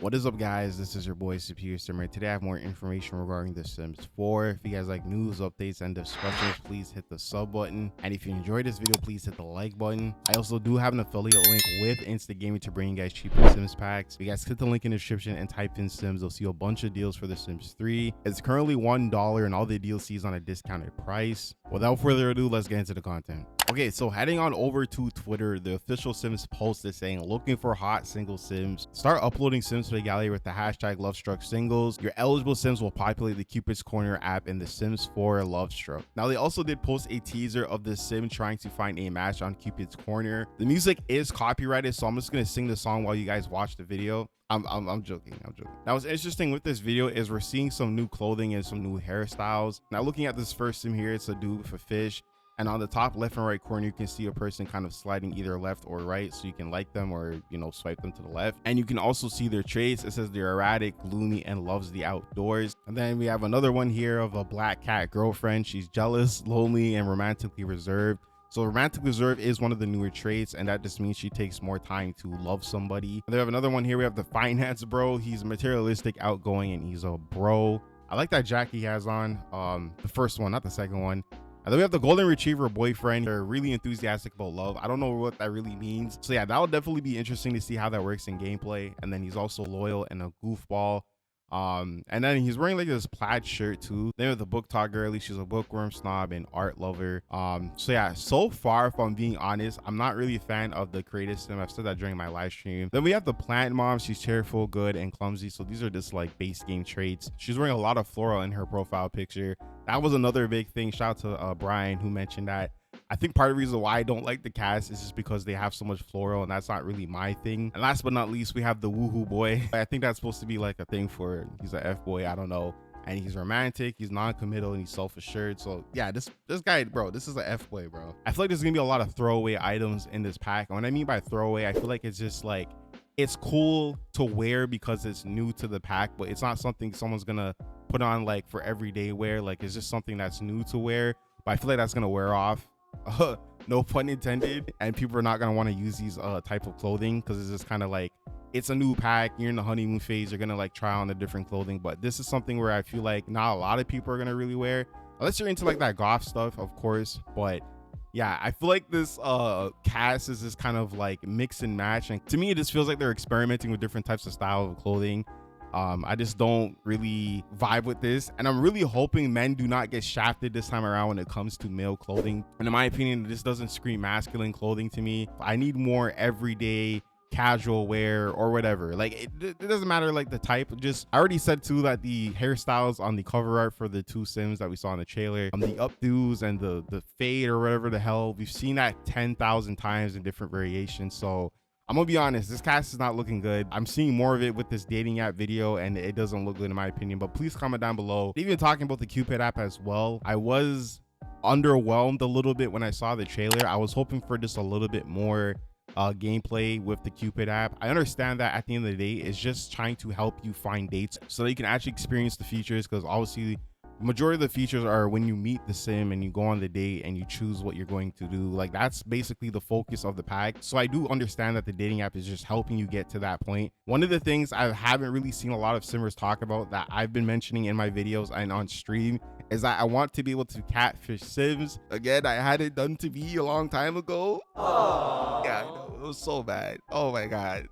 What is up, guys? This is your boy Superior Simmer. Today I have more information regarding The Sims 4. If you guys like news, updates, and discussions, please hit the sub button. And if you enjoyed this video, please hit the like button. I also do have an affiliate link with Instant Gaming to bring you guys cheaper Sims packs. If you guys click the link in the description and type in Sims, you'll see a bunch of deals for The Sims 3. It's currently $1 and all the DLCs on a discounted price. Without further ado, let's get into the content. Okay, so heading on over to Twitter, the official Sims posted saying, looking for hot single Sims. Start uploading Sims to the gallery with the hashtag Lovestruck singles. Your eligible Sims will populate the Cupid's Corner app in the Sims 4 Lovestruck. Now, they also did post a teaser of the Sim trying to find a match on Cupid's Corner. The music is copyrighted, so I'm just gonna sing the song while you guys watch the video. I'm joking. Now, what's interesting with this video is we're seeing some new clothing and some new hairstyles. Now, looking at this first Sim here, it's a dude with a fish. And on the top left and right corner, you can see a person kind of sliding either left or right. So you can like them or, swipe them to the left. And you can also see their traits. It says they're erratic, gloomy, and loves the outdoors. And then we have another one here of a black cat girlfriend. She's jealous, lonely, and romantically reserved. So romantic reserve is one of the newer traits, and that just means she takes more time to love somebody. And then we have another one here. We have the finance bro. He's materialistic, outgoing, and he's a bro. I like that jacket he has on. The first one, not the second one. And then we have the golden retriever boyfriend. They're really enthusiastic about love. I don't know what that really means. So yeah, that'll definitely be interesting to see how that works in gameplay. And then he's also loyal and a goofball. And then he's wearing like this plaid shirt too. Then with the book talk girly, she's a bookworm, snob, and art lover. So yeah, so far, if I'm being honest, I'm not really a fan of the creative Sim. I've said that during my live stream. Then we have the plant mom. She's cheerful, good, and clumsy. So these are just like base game traits. She's wearing a lot of floral in her profile picture. That was another big thing. Shout out to Brian, who mentioned that. I think part of the reason why I don't like the cast is just because they have so much floral, and that's not really my thing. And last but not least, we have the woohoo boy. I think that's supposed to be like a thing for, he's an F-boy, I don't know. And he's romantic, he's non-committal, and he's self-assured. So yeah, this guy, bro, this is an F-boy, bro. I feel like there's gonna be a lot of throwaway items in this pack. And what I mean by throwaway, I feel like it's just like, it's cool to wear because it's new to the pack, but it's not something someone's gonna put on like for everyday wear. Like, it's just something that's new to wear, but I feel like that's gonna wear off. No pun intended, and people are not gonna want to use these type of clothing because it's just kind of like, it's a new pack, you're in the honeymoon phase, you're gonna like try on the different clothing. But this is something where I feel like not a lot of people are gonna really wear, unless you're into like that goth stuff, of course. But yeah, I feel like this cast is just kind of like mix and match, and to me it just feels like they're experimenting with different types of style of clothing. I just don't really vibe with this, and I'm really hoping men do not get shafted this time around when it comes to male clothing. And in my opinion, this doesn't scream masculine clothing to me. I need more everyday casual wear or whatever. Like, it doesn't matter like the type. Just, I already said too that the hairstyles on the cover art for the two Sims that we saw in the trailer, the updos and the fade or whatever the hell, we've seen that 10,000 times in different variations. So I'm gonna be honest, this cast is not looking good. I'm seeing more of it with this dating app video, and it doesn't look good in my opinion. But please comment down below. Even talking about the Cupid app as well, I was underwhelmed a little bit when I saw the trailer. I was hoping for just a little bit more gameplay with the Cupid app. I understand that at the end of the day, it's just trying to help you find dates so that you can actually experience the features, because obviously majority of the features are when you meet the Sim and you go on the date and you choose what you're going to do. Like, that's basically the focus of the pack. So I do understand that the dating app is just helping you get to that point. One of the things I haven't really seen a lot of Simmers talk about that I've been mentioning in my videos and on stream is that I want to be able to catfish Sims. Again, I had it done to me a long time ago. Aww. Yeah, I know, it was so bad. Oh my God.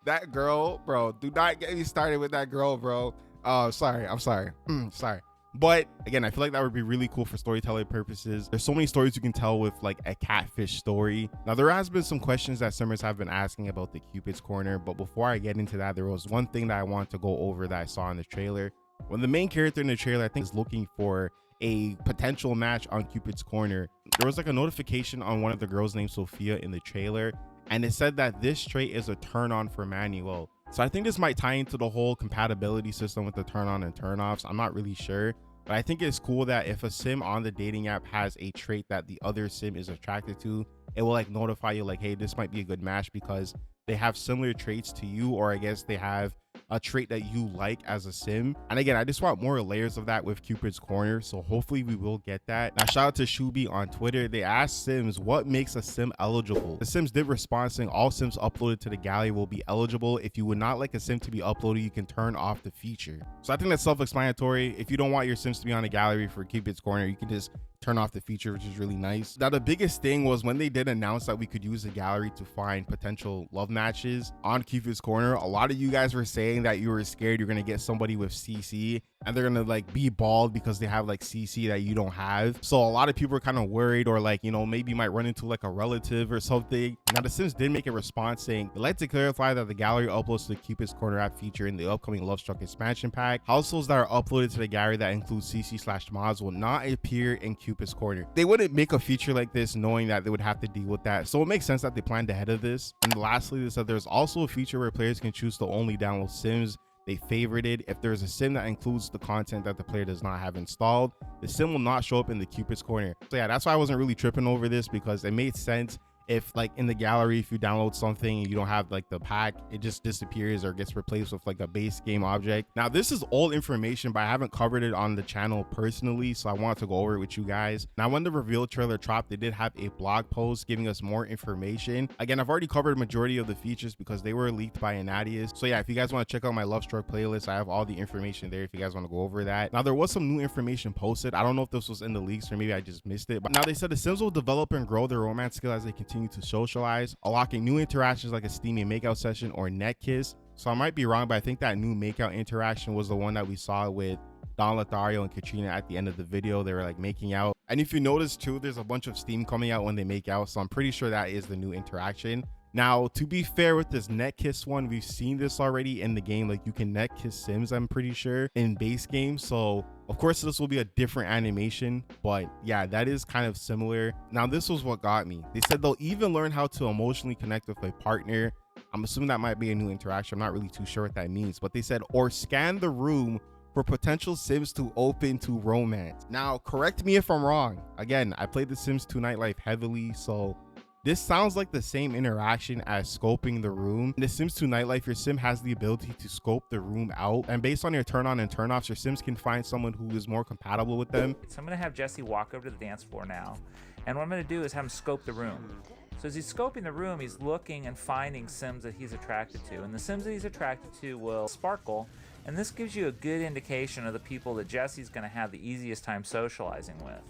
That girl, bro, do not get me started with that girl, bro. Oh, sorry. I'm sorry. Sorry. But again, I feel like that would be really cool for storytelling purposes. There's so many stories you can tell with like a catfish story. Now, there has been some questions that Simmers have been asking about the Cupid's Corner, but before I get into that, there was one thing that I want to go over that I saw in the trailer. When the main character in the trailer, I think, is looking for a potential match on Cupid's Corner, there was like a notification on one of the girls named Sophia in the trailer, and it said that this trait is a turn on for Manuel. So I think this might tie into the whole compatibility system with the turn on and turn offs. I'm not really sure, but I think it's cool that if a Sim on the dating app has a trait that the other Sim is attracted to, it will like notify you like, hey, this might be a good match because they have similar traits to you, or I guess they have a trait that you like as a sim. And again, I just want more layers of that with Cupid's Corner, so hopefully we will get that. Now shout out to Shubi on Twitter. They asked sims what makes a sim eligible. The sims did respond saying all sims uploaded to the gallery will be eligible. If you would not like a sim to be uploaded, you can turn off the feature. So I think that's self-explanatory. If you don't want your sims to be on a gallery for Cupid's Corner, you can just turn off the feature, which is really nice. Now the biggest thing was when they did announce that we could use the gallery to find potential love matches on Cupid's Corner. A lot of you guys were saying that you were scared you're gonna get somebody with CC and they're gonna like be bald because they have like CC that you don't have. So a lot of people are kind of worried, or like, you know, maybe you might run into like a relative or something. Now the sims did make a response saying they'd like to clarify that the gallery uploads to the Cupid's Corner app feature in the upcoming Lovestruck expansion pack. Households that are uploaded to the gallery that include CC/mods will not appear in Cupid's Corner. They wouldn't make a feature like this knowing that they would have to deal with that, so it makes sense that they planned ahead of this. And lastly, they said there's also a feature where players can choose to only download sims they favorited. If there's a sim that includes the content that the player does not have installed, the sim will not show up in the Cupid's Corner. So yeah, that's why I wasn't really tripping over this, because it made sense. If like in the gallery, if you download something and you don't have like the pack, it just disappears or gets replaced with like a base game object. Now this is old information, but I haven't covered it on the channel personally, so I wanted to go over it with you guys. Now when the reveal trailer dropped, they did have a blog post giving us more information. Again, I've already covered a majority of the features because they were leaked by Anadius. So yeah, if you guys want to check out my Lovestruck playlist, I have all the information there if you guys want to go over that. Now there was some new information posted. I don't know if this was in the leaks or maybe I just missed it, but now they said the sims will develop and grow their romance skill as they continue to socialize, unlocking new interactions like a steamy makeout session or neck kiss. So I might be wrong, but I think that new makeout interaction was the one that we saw with Don Lothario and Katrina at the end of the video. They were like making out, and if you notice too, there's a bunch of steam coming out when they make out, so I'm pretty sure that is the new interaction. Now, to be fair with this neck kiss one, we've seen this already in the game. Like you can neck kiss sims, I'm pretty sure, in base game. So of course this will be a different animation, but yeah, that is kind of similar. Now this was what got me. They said they'll even learn how to emotionally connect with a partner. I'm assuming that might be a new interaction. I'm not really too sure what that means, but they said, or scan the room for potential sims to open to romance. Now correct me if I'm wrong. Again, I played the Sims 2 Nightlife heavily, so this sounds like the same interaction as scoping the room. In the Sims 2 Nightlife, your sim has the ability to scope the room out, and based on your turn on and turn offs, your sims can find someone who is more compatible with them. So I'm gonna have Jesse walk over to the dance floor now, and what I'm gonna do is have him scope the room. So as he's scoping the room, he's looking and finding sims that he's attracted to, and the sims that he's attracted to will sparkle, and this gives you a good indication of the people that Jesse's gonna have the easiest time socializing with.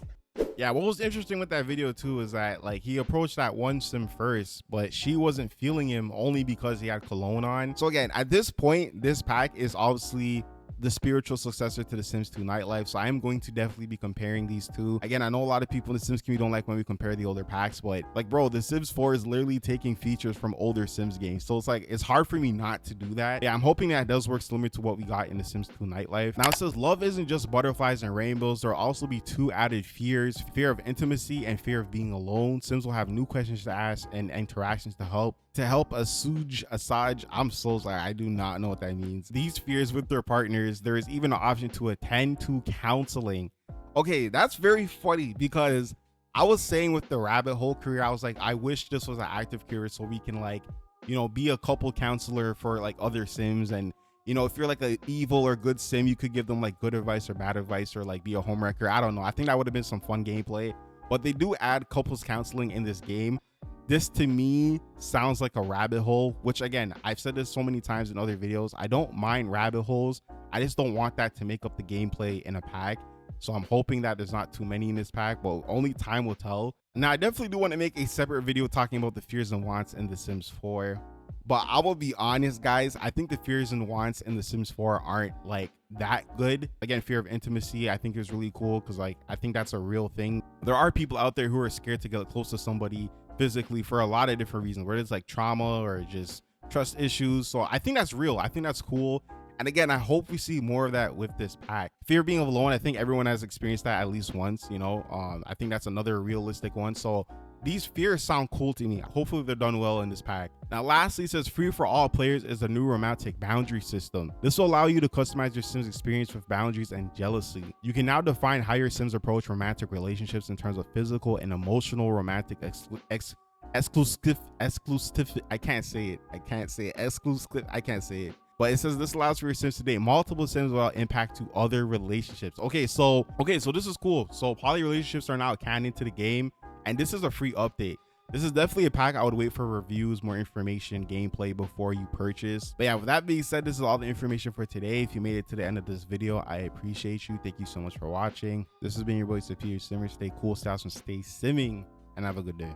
Yeah, what was interesting with that video too is that like he approached that one sim first, but she wasn't feeling him only because he had cologne on. So again, at this point, this pack is obviously the spiritual successor to the Sims 2 Nightlife, so I am going to definitely be comparing these two. Again, I know a lot of people in the Sims community don't like when we compare the older packs, but like bro, the Sims 4 is literally taking features from older Sims games, so it's like it's hard for me not to do that. Yeah, I'm hoping that does work similar to what we got in the Sims 2 Nightlife. Now it says love isn't just butterflies and rainbows. There will also be two added fears: fear of intimacy and fear of being alone. Sims will have new questions to ask and interactions to help assuage. I'm so sorry, I do not know what that means. These fears with their partners. There is even an option to attend to counseling. Okay, that's very funny, because I was saying with the rabbit hole career, I was like, I wish this was an active career so we can like, you know, be a couple counselor for like other sims. And you know, if you're like an evil or good sim, you could give them like good advice or bad advice, or like be a homewrecker. I don't know, I think that would have been some fun gameplay. But they do add couples counseling in this game. This to me sounds like a rabbit hole, which again, I've said this so many times in other videos. I don't mind rabbit holes. I just don't want that to make up the gameplay in a pack. So I'm hoping that there's not too many in this pack, but only time will tell. Now, I definitely do want to make a separate video talking about the fears and wants in The Sims 4. But I will be honest, guys, I think the fears and wants in The Sims 4 aren't like that good. Again, fear of intimacy, I think is really cool, because like I think that's a real thing. There are people out there who are scared to get close to somebody physically for a lot of different reasons, whether it's like trauma or just trust issues. So I think that's real. I think that's cool. And again, I hope we see more of that with this pack. Fear of being alone, I think everyone has experienced that at least once, you know. I think that's another realistic one. So these fears sound cool to me. Hopefully they're done well in this pack. Now lastly, it says free for all players is a new romantic boundary system. This will allow you to customize your Sims experience with boundaries and jealousy. You can now define how your Sims approach romantic relationships in terms of physical and emotional romantic exclusive. I can't say it. But it says this allows for your sims to date multiple sims without impact to other relationships. Okay, so this is cool. So poly relationships are now canon to the game, and this is a free update. This is definitely a pack I would wait for reviews, more information, gameplay before you purchase. But yeah, with that being said, this is all the information for today. If you made it to the end of this video, I appreciate you. Thank you so much for watching. This has been your boy Superior Simmer. Stay cool, styles, and stay simming, and have a good day.